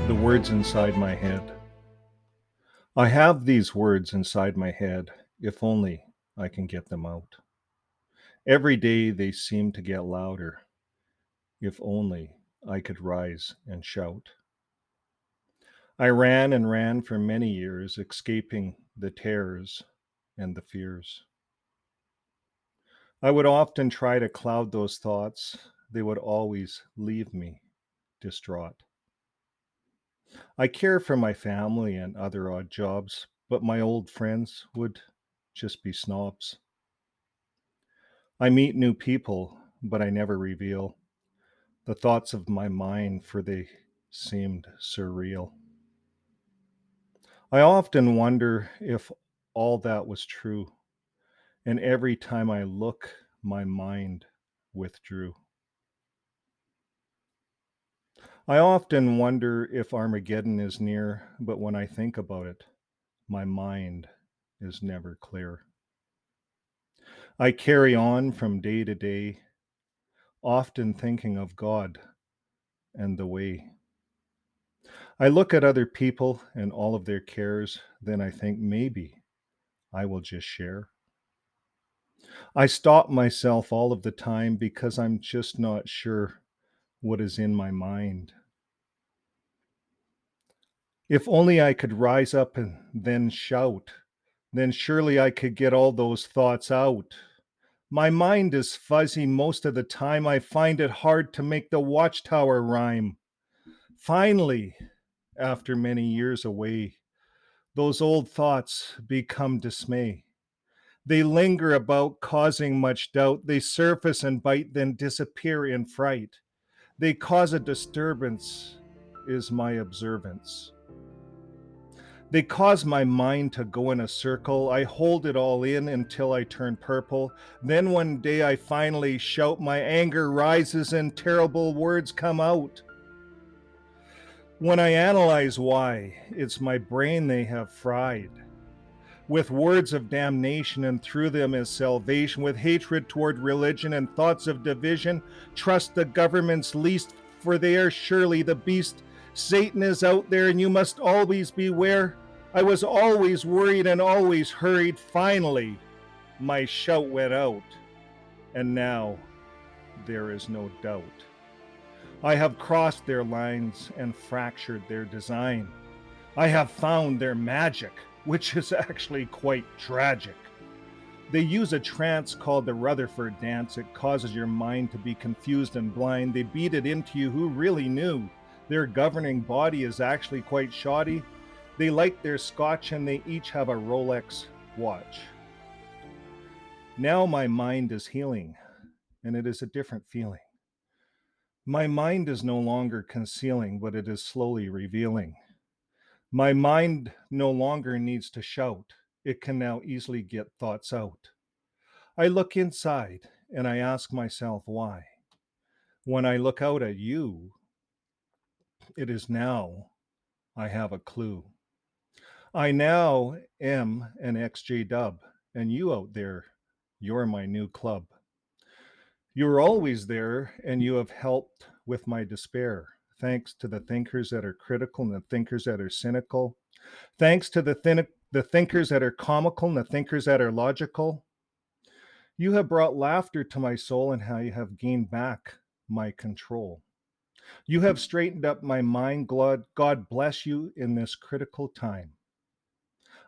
The words inside my head. I have these words inside my head, if only I can get them out. Every day they seem to get louder, if only I could rise and shout. I ran and ran for many years, escaping the terrors and the fears. I would often try to cloud those thoughts, they would always leave me distraught. I care for my family and other odd jobs, but my old friends would just be snobs. I meet new people, but I never reveal the thoughts of my mind, for they seemed surreal. I often wonder if all that was true, and every time I look, my mind withdrew. I often wonder if Armageddon is near, but when I think about it, my mind is never clear. I carry on from day to day, often thinking of God and the way. I look at other people and all of their cares, then I think maybe I will just share. I stop myself all of the time because I'm just not sure what is in my mind. If only I could rise up and then shout, then surely I could get all those thoughts out. My mind is fuzzy most of the time. I find it hard to make the watchtower rhyme. Finally, after many years away, those old thoughts become dismay. They linger about, causing much doubt. They surface and bite, then disappear in fright. They cause a disturbance, is my observance. They cause my mind to go in a circle. I hold it all in until I turn purple. Then one day I finally shout. My anger rises and terrible words come out. When I analyze why, it's my brain they have fried. With words of damnation, and through them is salvation. With hatred toward religion and thoughts of division, trust the government's least, for they are surely the beast. Satan is out there, and you must always beware. I was always worried and always hurried. Finally, my shout went out, and now there is no doubt. I have crossed their lines and fractured their design. I have found their magic, which is actually quite tragic. They use a trance called the Rutherford dance. It causes your mind to be confused and blind. They beat it into you. Who really knew? Their governing body is actually quite shoddy. They like their scotch and they each have a Rolex watch. Now my mind is healing, and it is a different feeling. My mind is no longer concealing, but it is slowly revealing. My mind no longer needs to shout. It can now easily get thoughts out. I look inside and I ask myself why. When I look out at you, it is now I have a clue. I now am an XJ Dub, and you out there, you're my new club. You were always there, and you have helped with my despair. Thanks to the thinkers that are critical and the thinkers that are cynical. Thanks to the thinkers that are comical and the thinkers that are logical. You have brought laughter to my soul, and how you have gained back my control. You have straightened up my mind. God bless you in this critical time.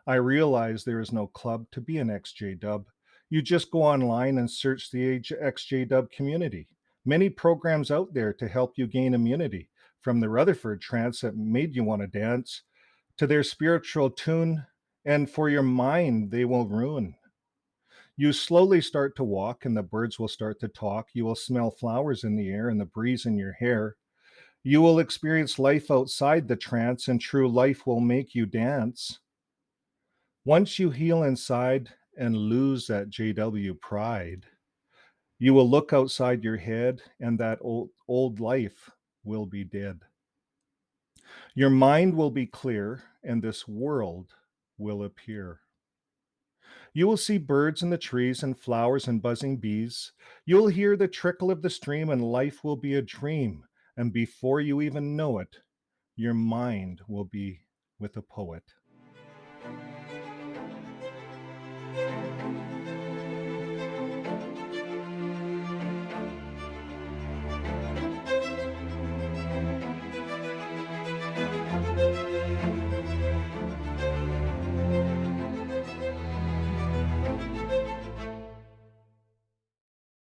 I realize there is no club to be an XJ Dub. You just go online and search the ExJw community. Many programs out there to help you gain immunity, from the Rutherford trance that made you want to dance, to their spiritual tune, and for your mind, they will ruin. You slowly start to walk, and the birds will start to talk. You will smell flowers in the air and the breeze in your hair. You will experience life outside the trance, and true life will make you dance. Once you heal inside and lose that JW pride, you will look outside your head, and that old life will be dead. Your mind will be clear, and this world will appear. You will see birds in the trees and flowers and buzzing bees. You'll hear the trickle of the stream, and life will be a dream. And before you even know it, your mind will be with a poet.